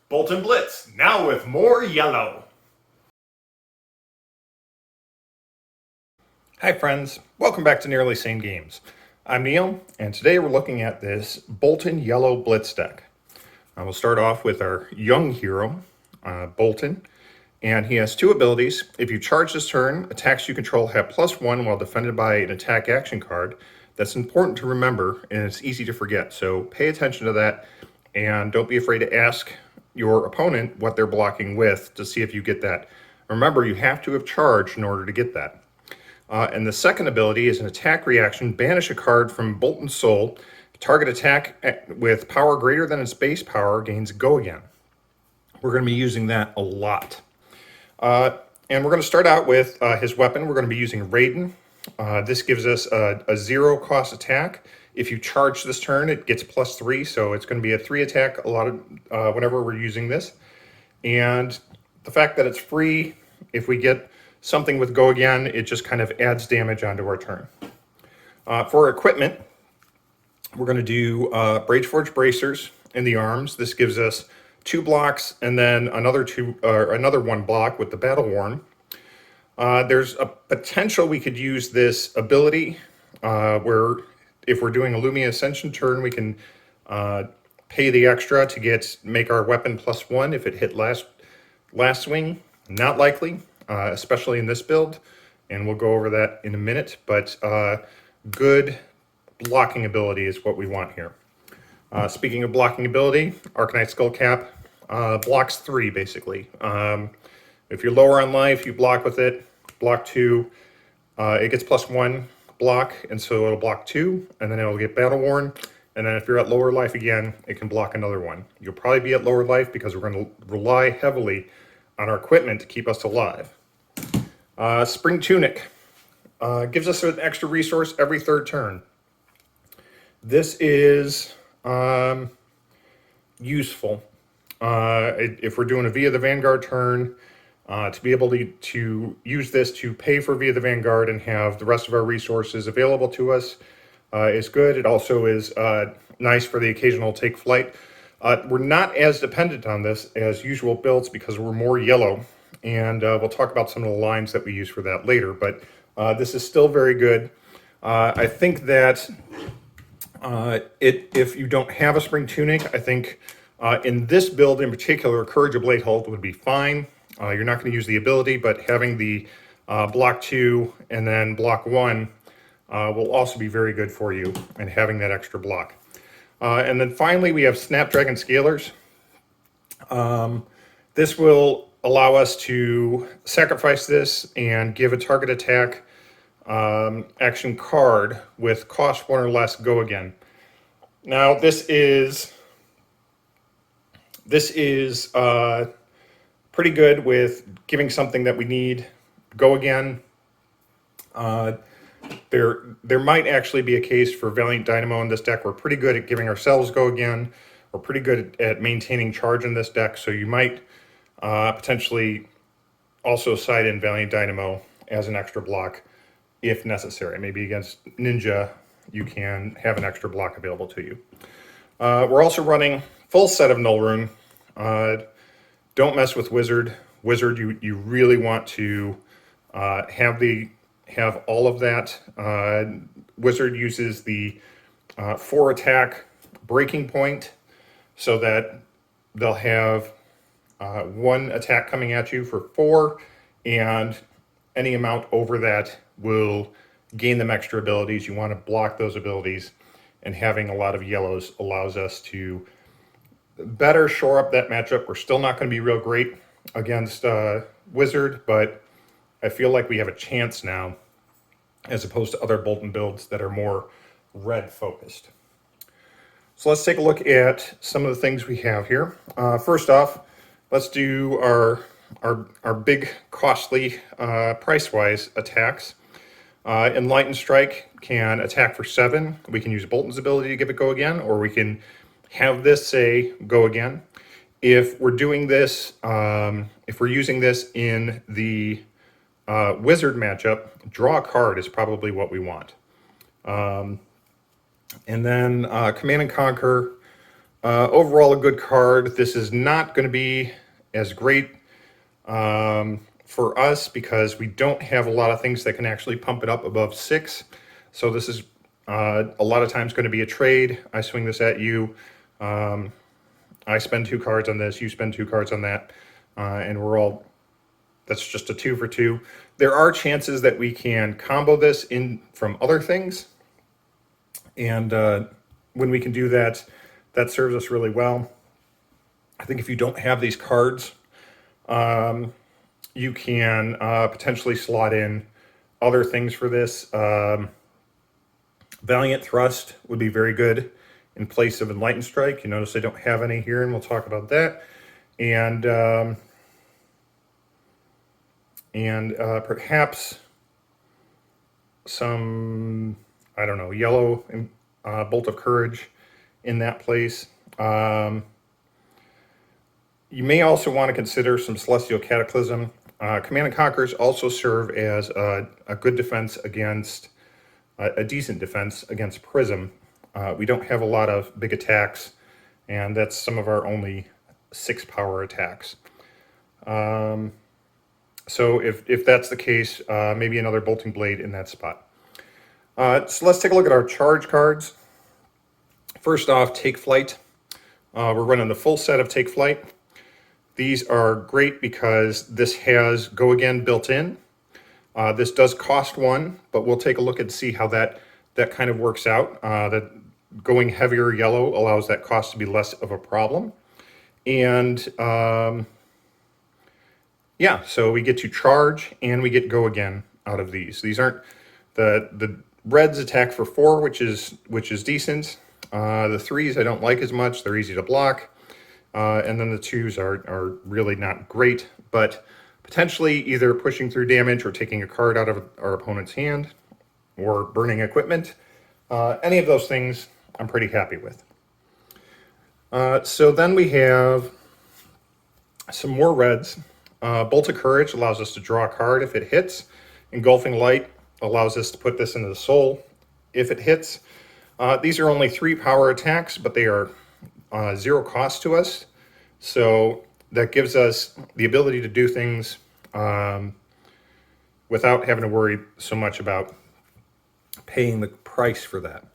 Boltyn Blitz, now with more yellow. Hi friends, welcome back to Nearly Sane Games. I'm Neil, and today we're looking at this Boltyn Yellow Blitz deck. We'll start off with our young hero, Boltyn, and he has two abilities. If you charge this turn, attacks you control have +1 while defended by an attack action card. That's important to remember, and it's easy to forget, so pay attention to that, and don't be afraid to ask your opponent what they're blocking with to see if you get that. Remember, you have to have charged in order to get that. And the second ability is an attack reaction. Banish a card from Boltyn's Soul. Target attack with power greater than its base power gains Go Again. We're going to be using that a lot. And we're going to start out with his weapon. We're going to be using Raiden. This gives us a 0 cost attack. If you charge this turn, it gets +3, so it's going to be a 3 attack a lot of whenever we're using this. And the fact that it's free, if we get something with Go Again, it just kind of adds damage onto our turn. For equipment, we're going to do Brageforge Bracers in the arms. This gives us 2 blocks and then another 1 block with the Battle Worn. There's a potential we could use this ability where if we're doing a Lumia Ascension turn, we can pay the extra to make our weapon +1 if it hit last swing. Not likely, especially in this build, and we'll go over that in a minute, but good blocking ability is what we want here. Speaking of blocking ability, Arcanite Skullcap blocks 3 basically. If you're lower on life, you block with it. Block 2, it gets +1 block, and so it'll block 2, and then it'll get Battle Worn, and then if you're at lower life again, it can block another 1. You'll probably be at lower life because we're going to rely heavily on our equipment to keep us alive. Spring Tunic gives us an extra resource every 3rd turn. This is useful. If we're doing a Via the Vanguard turn, to be able to use this to pay for Via the Vanguard and have the rest of our resources available to us is good. It also is nice for the occasional take flight. We're not as dependent on this as usual builds because we're more yellow, and we'll talk about some of the lines that we use for that later, but this is still very good. I think that if you don't have a Spring Tunic, I think in this build in particular, Courage of Blade Hold would be fine. You're not going to use the ability, but having the block 2 and then block 1 will also be very good for you, and having that extra block. And then finally, we have Snapdragon Scalers. This will allow us to sacrifice this and give a target attack action card with cost 1 or less Go Again. Now, this is pretty good with giving something that we need Go Again. There might actually be a case for Valiant Dynamo in this deck. We're pretty good at giving ourselves Go Again. We're pretty good at maintaining charge in this deck, so you might potentially also side in Valiant Dynamo as an extra block if necessary. Maybe against Ninja, you can have an extra block available to you. We're also running full set of Null Rune. Don't mess with Wizard. Wizard, you really want to have all of that. Wizard uses the 4 attack breaking point so that they'll have 1 attack coming at you for 4, and any amount over that will gain them extra abilities. You want to block those abilities, and having a lot of yellows allows us to better shore up that matchup. We're still not going to be real great against Wizard, but I feel like we have a chance now as opposed to other Boltyn builds that are more red focused. So let's take a look at some of the things we have here. First off, let's do our big costly price-wise attacks. Enlightened Strike can attack for 7. We can use Boltyn's ability to give it Go Again, or we can have this say Go Again. If we're doing this, if we're using this in the Wizard matchup, draw a card is probably what we want. And then Command and Conquer Overall, a good card. This is not going to be as great for us because we don't have a lot of things that can actually pump it up above 6. So this is a lot of times going to be a trade. I swing this at you. I spend 2 cards on this. You spend 2 cards on that. And that's just a 2 for 2. There are chances that we can combo this in from other things. And when we can do that, that serves us really well. I think if you don't have these cards, you can potentially slot in other things for this. Valiant Thrust would be very good in place of Enlightened Strike. You notice I don't have any here, and we'll talk about that. And perhaps some, I don't know, yellow Bolt of Courage in that place. You may also want to consider some Celestial Cataclysm. Command and Conquerors also serve as a good defense against, a decent defense against Prism. We don't have a lot of big attacks, and that's some of our only 6 power attacks. So if that's the case, maybe another Bolting Blade in that spot. So let's take a look at our charge cards. First off, Take Flight. We're running the full set of Take Flight. These are great because this has Go Again built in. This does cost 1, but we'll take a look and see how that kind of works out. That going heavier yellow allows that cost to be less of a problem. And yeah, so we get to charge and we get Go Again out of these. These aren't the reds attack for 4, which is decent. The 3s I don't like as much. They're easy to block. And then the 2s are really not great, but potentially either pushing through damage or taking a card out of our opponent's hand or burning equipment. Any of those things I'm pretty happy with. So then we have some more reds. Bolt of Courage allows us to draw a card if it hits. Engulfing Light allows us to put this into the soul if it hits. These are only 3 power attacks, but they are 0 cost to us. So that gives us the ability to do things without having to worry so much about paying the price for that.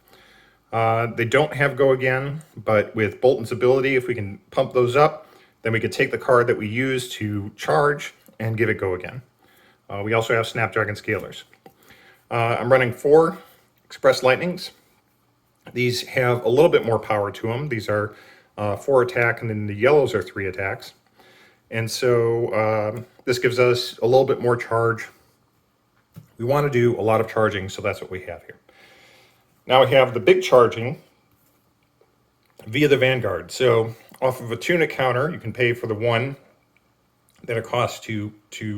They don't have Go Again, but with Bolton's ability, if we can pump those up, then we could take the card that we use to charge and give it Go Again. We also have Snapdragon Scalers. I'm running 4 Express Lightnings. These have a little bit more power to them. These are 4 attack, and then the yellows are 3 attacks. And so this gives us a little bit more charge. We want to do a lot of charging, so that's what we have here. Now we have the big charging via the Vanguard. So off of a tunic counter, you can pay for the 1 that it costs to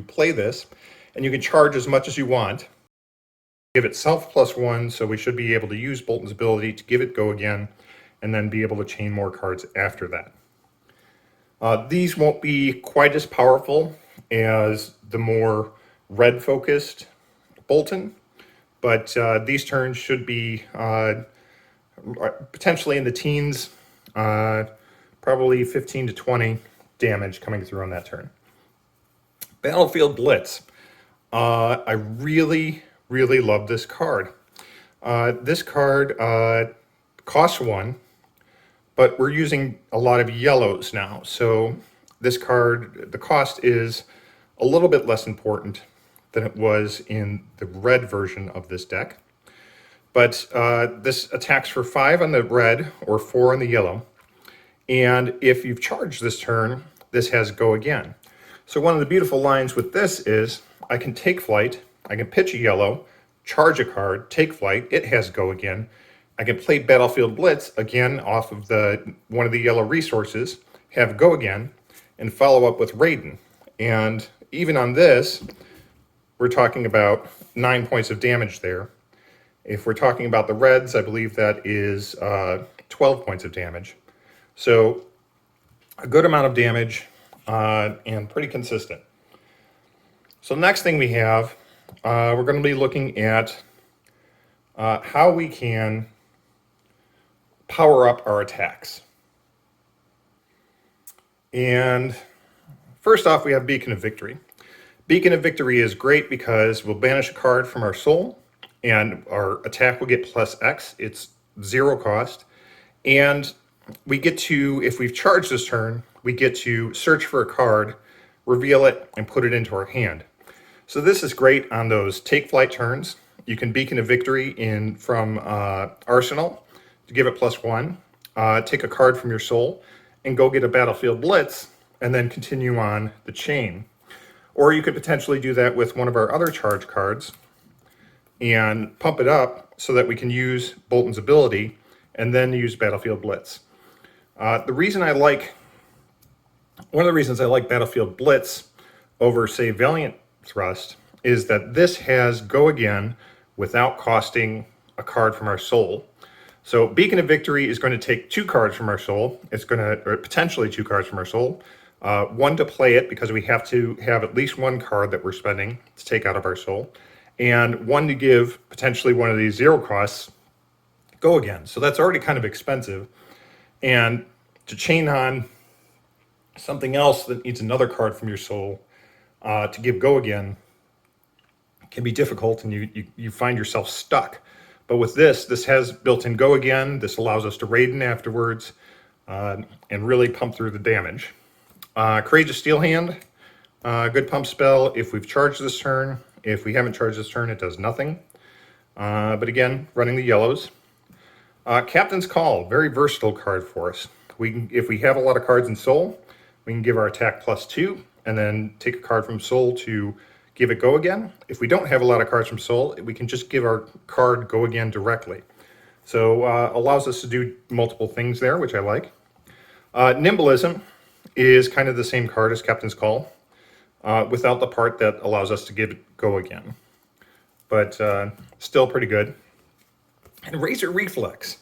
play this, and you can charge as much as you want. Give itself +1, so we should be able to use Bolton's ability to give it Go Again, and then be able to chain more cards after that. These won't be quite as powerful as the more red-focused Bolton, but these turns should be potentially in the teens, probably 15 to 20 damage coming through on that turn. Battlefield Blitz. I really love this card. This card costs 1, but we're using a lot of yellows now. So this card, the cost is a little bit less important than it was in the red version of this deck. But this attacks for 5 on the red or 4 on the yellow. And if you've charged this turn, this has Go Again. So one of the beautiful lines with this is I can take flight, I can pitch a yellow, charge a card, take flight, it has Go Again. I can play Battlefield Blitz, again, off of one of the yellow resources, have Go Again, and follow up with Raiden. And even on this, we're talking about 9 points of damage there. If we're talking about the reds, I believe that is 12 points of damage. So a good amount of damage and pretty consistent. So the next thing we have, we're going to be looking at how we can power up our attacks. And first off, we have Beacon of Victory. Beacon of Victory is great because we'll banish a card from our soul, and our attack will get plus X. It's 0 cost. And we get to, if we've charged this turn, we get to search for a card, reveal it, and put it into our hand. So this is great on those take flight turns. You can Beacon of Victory in from Arsenal to give it +1. Take a card from your soul and go get a Battlefield Blitz and then continue on the chain. Or you could potentially do that with one of our other charge cards and pump it up so that we can use Boltyn's ability and then use Battlefield Blitz. One of the reasons I like Battlefield Blitz over, say, Valiant Thrust is that this has Go Again without costing a card from our soul. So Beacon of Victory is going to take 2 cards from our soul. It's going to, or potentially 2 cards from our soul. 1 to play it because we have to have at least 1 card that we're spending to take out of our soul. And 1 to give potentially one of these 0 costs Go Again. So that's already kind of expensive. And to chain on something else that needs another card from your soul to give Go Again can be difficult, and you find yourself stuck. But with this has built-in Go Again. This allows us to raid in afterwards and really pump through the damage. Courageous Steel Hand, good pump spell if we've charged this turn. If we haven't charged this turn, it does nothing. But again, running the yellows. Captain's Call, very versatile card for us. If we have a lot of cards in soul, we can give our attack +2 and then take a card from soul to give it Go Again. If we don't have a lot of cards from soul, we can just give our card Go Again directly. So allows us to do multiple things there, which I like. Nimblism is kind of the same card as Captain's Call, without the part that allows us to give it Go Again. But still pretty good. And Razor Reflex.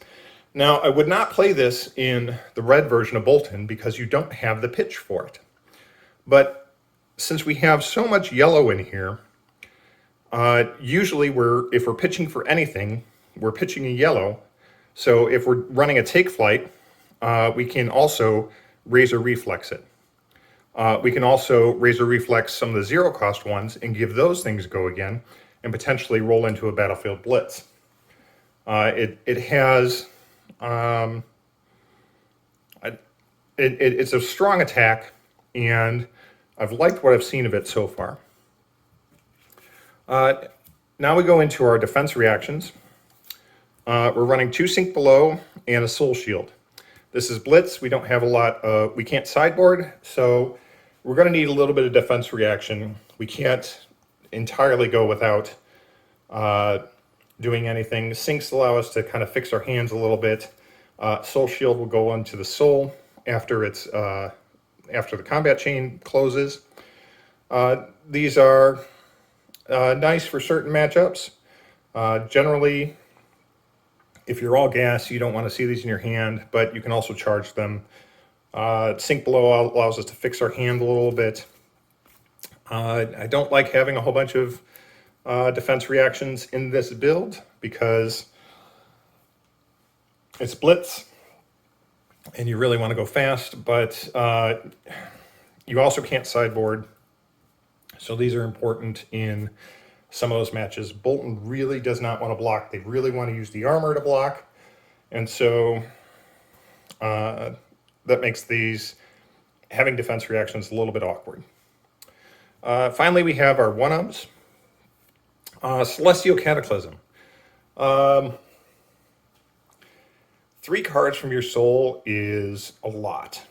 Now, I would not play this in the red version of Boltyn because you don't have the pitch for it. But since we have so much yellow in here, usually if we're pitching for anything, we're pitching a yellow. So if we're running a take flight, we can also Razor Reflex it. We can also Razor Reflex some of the 0 cost ones and give those things Go Again and potentially roll into a Battlefield Blitz. It has... it's a strong attack, and I've liked what I've seen of it so far. Now we go into our defense reactions. We're running 2 Sink Below and a Soul Shield. This is Blitz. We don't have a lot. We can't sideboard, so we're going to need a little bit of defense reaction. We can't entirely go without doing anything. Sinks allow us to kind of fix our hands a little bit. Soul Shield will go onto the soul after it's after the combat chain closes. These are nice for certain matchups. Generally, if you're all gas, you don't want to see these in your hand, but you can also charge them. Sink Below allows us to fix our hand a little bit. I don't like having a whole bunch of defense reactions in this build because it's Blitz and you really want to go fast, but you also can't sideboard. So these are important in some of those matches. Boltyn really does not want to block. They really want to use the armor to block. And so that makes these having defense reactions a little bit awkward. Finally, we have our 1-ups. Celestial Cataclysm. 3 cards from your soul is a lot.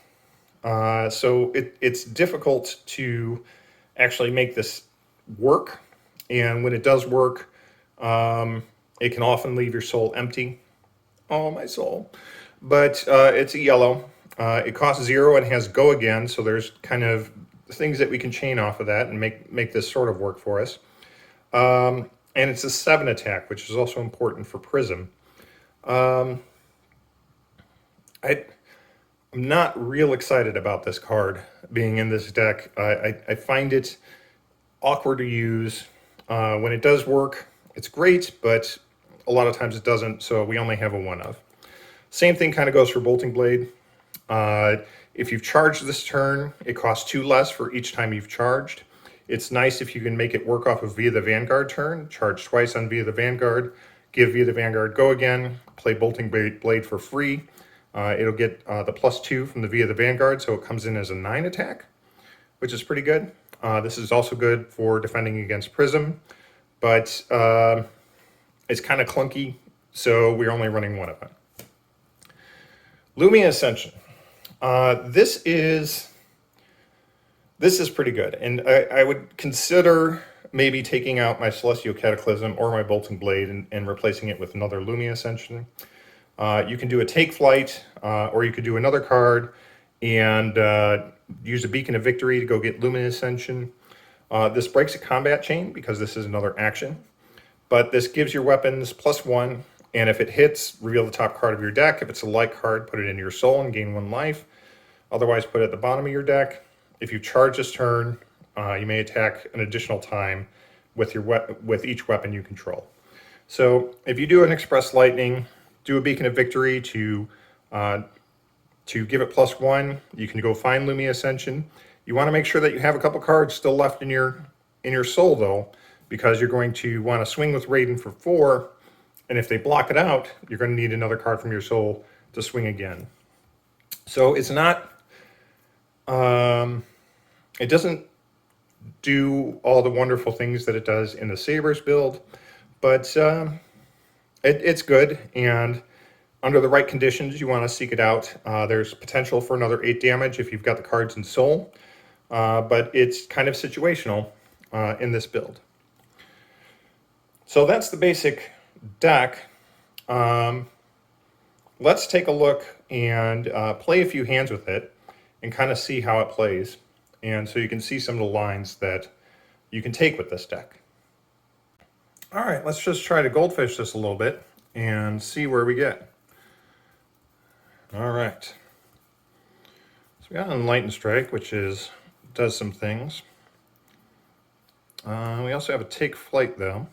So it's difficult to actually make this work. And when it does work, it can often leave your soul empty. Oh, my soul. But it's a yellow. It costs 0 and has Go Again, so there's kind of things that we can chain off of that and make this sort of work for us. And it's a 7 attack, which is also important for Prism. I'm not real excited about this card being in this deck. I find it awkward to use. When it does work, it's great, but a lot of times it doesn't, so we only have a 1-of. Same thing kind of goes for Bolting Blade. If you've charged this turn, it costs 2 less for each time you've charged. It's nice if you can make it work off of Via the Vanguard turn, charge twice on Via the Vanguard, give Via the Vanguard go again, play Boltyn Blade for free. It'll get the +2 from the Via the Vanguard, so it comes in as a 9 attack, which is pretty good. This is also good for defending against Prism, but it's kind of clunky, so we're only running one of them. Lumia Ascension. This is pretty good, and I would consider maybe taking out my Celestial Cataclysm or my Boltyn Blade and replacing it with another Lumia Ascension. You can do a Take Flight, or you could do another card and use a Beacon of Victory to go get Lumia Ascension. This breaks a combat chain because this is another action, but this gives your weapons +1, and if it hits, reveal the top card of your deck. If it's a light card, put it into your soul and gain 1 life. Otherwise, put it at the bottom of your deck. If you charge this turn, you may attack an additional time with each weapon you control. So if you do an Express Lightning, do a Beacon of Victory to give it +1, you can go find Lumia Ascension. You want to make sure that you have a couple cards still left in your soul, though, because you're going to want to swing with Raiden for 4, and if they block it out, you're going to need another card from your soul to swing again. So it's not... it doesn't do all the wonderful things that it does in the Sabers build, but it's good, and under the right conditions, you want to seek it out. There's potential for another 8 damage if you've got the cards in soul, but it's kind of situational in this build. So that's the basic deck. Let's take a look and play a few hands with it and kind of see how it plays. And so you can see some of the lines that you can take with this deck. All right, let's just try to goldfish this a little bit and see where we get. All right. So we got Enlightened Strike, which does some things. We also have a Take Flight, though.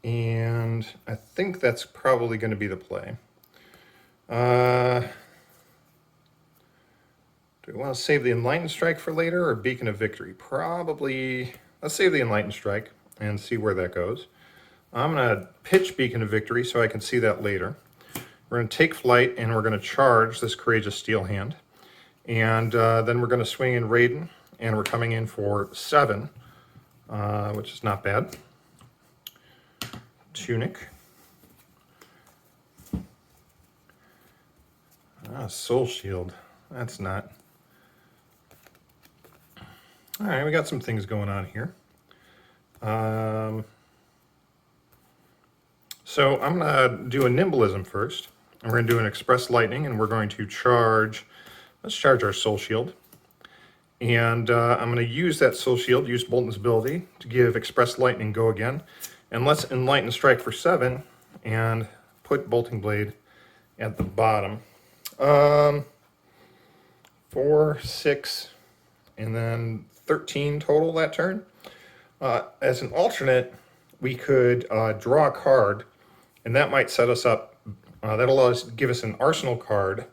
And I think that's probably going to be the play. Do we want to save the Enlightened Strike for later or Beacon of Victory? Probably, let's save the Enlightened Strike and see where that goes. I'm going to pitch Beacon of Victory so I can see that later. We're going to Take Flight and we're going to charge this Courageous Steel Hand. And then we're going to swing in Raiden, and we're coming in for 7, which is not bad. Tunic. Soul Shield. That's not... All right, we got some things going on here. So I'm going to do a Nimblism first. And we're going to do an Express Lightning, and we're going to charge... Let's charge our Soul Shield. And I'm going to use that Soul Shield, use Boltyn's ability, to give Express Lightning go again. And let's Enlighten Strike for 7 and put Boltyn Blade at the bottom. 4, 6, and then 13 total that turn. As an alternate, we could draw a card, and that might set us up. That'll give us an arsenal card,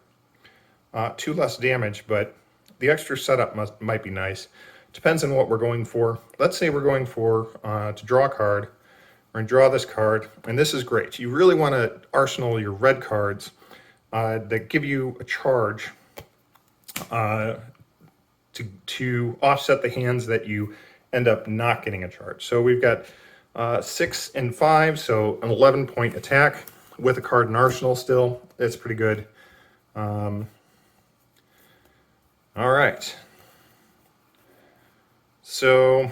2 less damage, but the extra setup might be nice. Depends on what we're going for. Let's say we're going for to draw a card. We're going to draw this card, and this is great. You really want to arsenal your red cards that give you a charge to offset the hands that you end up not getting a charge. So we've got 6 and 5, so an 11-point attack with a card in arsenal still. It's pretty good. All right. So,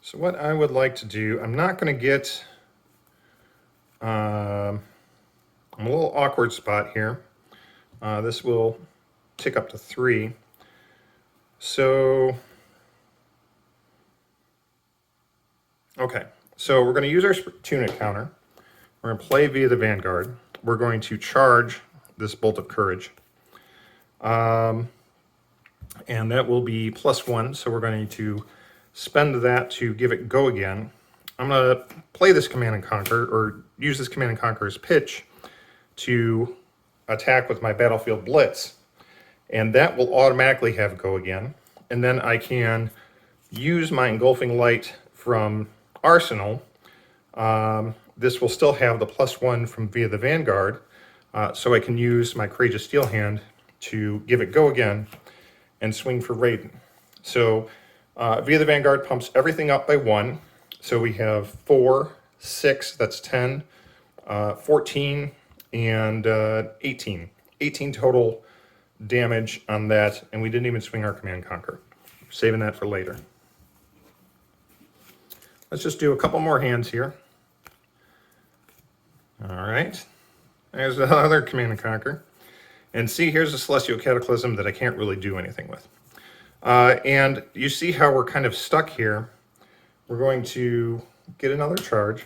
So what I would like to do, I'm not going to get, I'm a little awkward spot here. This will tick up to 3. So, okay, so we're going to use our Tunic counter. We're going to play via the Vanguard. We're going to charge this Bolt of Courage. And that will be +1, so we're going to spend that to give it go again. I'm going to play this Command and Conquer, or use this Command and Conquer's pitch to attack with my Battlefield Blitz. And that will automatically have go again. And then I can use my Engulfing Light from Arsenal. This will still have the +1 from via the Vanguard, so I can use my Courageous Steel Hand to give it go again and swing for Raiden. So via the Vanguard pumps everything up by 1. So we have 4, 6, that's 10, 14, and 18. 18 total damage on that, and we didn't even swing our Command Conquer. Saving that for later. Let's just do a couple more hands here. All right, there's another Command and Conquer. And see, here's a Celestial Cataclysm that I can't really do anything with. And you see how we're kind of stuck here. We're going to get another charge,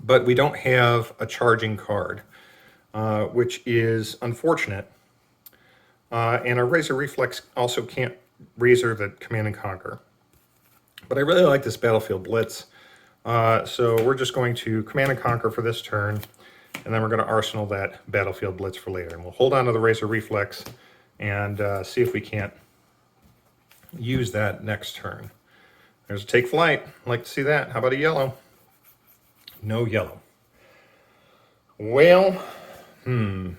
but we don't have a charging card, which is unfortunate. And our Razor Reflex also can't Razor the Command and Conquer. But I really like this Battlefield Blitz. So we're just going to Command and Conquer for this turn, and then we're going to Arsenal that Battlefield Blitz for later. And we'll hold on to the Razor Reflex and see if we can't use that next turn. There's a Take Flight. I'd like to see that. How about a yellow? No yellow. Well, and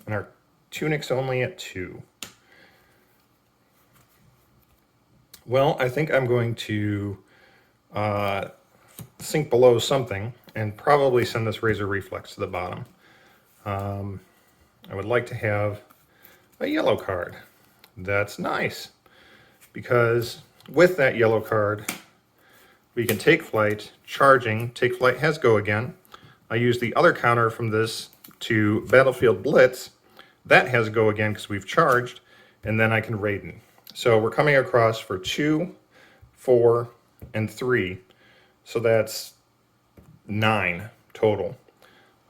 our Tunic's only at 2. Well, I think I'm going to sink below something and probably send this Razor Reflex to the bottom. I would like to have a yellow card. That's nice, because with that yellow card, we can Take Flight, charging. Take Flight has go again. I use the other counter from this to Battlefield Blitz. That has go again because we've charged, and then I can Raiden. So we're coming across for 2, 4, and 3. So that's 9 total.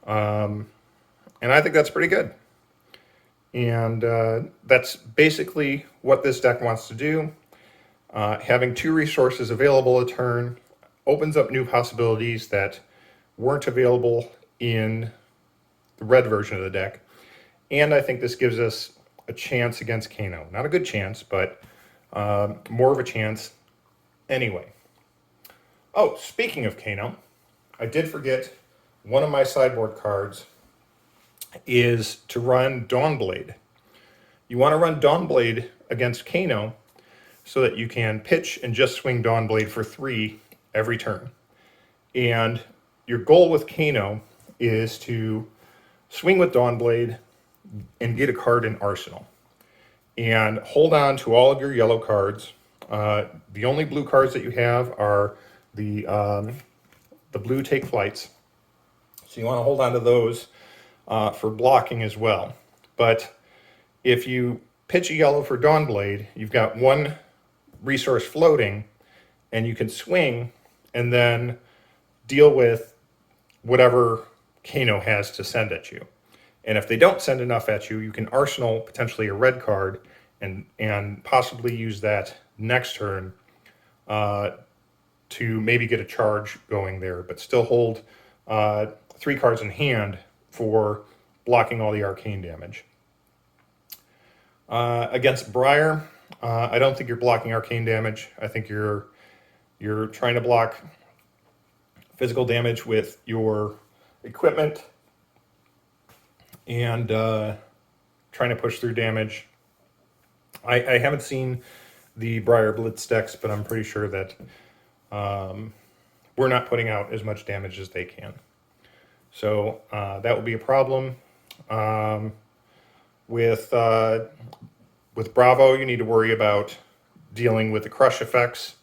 And I think that's pretty good. And that's basically what this deck wants to do. Having 2 resources available a turn opens up new possibilities that weren't available in the red version of the deck. And I think this gives us a chance against Kano. Not a good chance, but more of a chance anyway. Oh, speaking of Kano, I did forget one of my sideboard cards is to run Dawnblade. You want to run Dawnblade against Kano so that you can pitch and just swing Dawnblade for 3 every turn. And your goal with Kano is to swing with Dawnblade and get a card in Arsenal. And hold on to all of your yellow cards. The only blue cards that you have are the blue Take Flights. So you want to hold on to those for blocking as well. But if you pitch a yellow for Dawnblade, you've got 1 resource floating, and you can swing and then deal with whatever Kano has to send at you. And if they don't send enough at you, you can Arsenal potentially a red card and possibly use that next turn to maybe get a charge going there, but still hold 3 cards in hand for blocking all the arcane damage. Against Briar, I don't think you're blocking arcane damage. I think you're trying to block physical damage with your equipment and trying to push through damage. I haven't seen the Briar Blitz decks, but I'm pretty sure that we're not putting out as much damage as they can. So that would be a problem. With Bravo, you need to worry about dealing with the crush effects.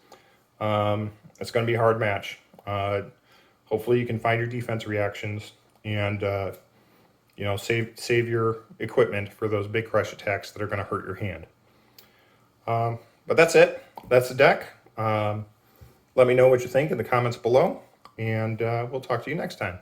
It's going to be a hard match. Hopefully you can find your defense reactions and save your equipment for those big crush attacks that are going to hurt your hand. But that's it. That's the deck. Let me know what you think in the comments below, and we'll talk to you next time.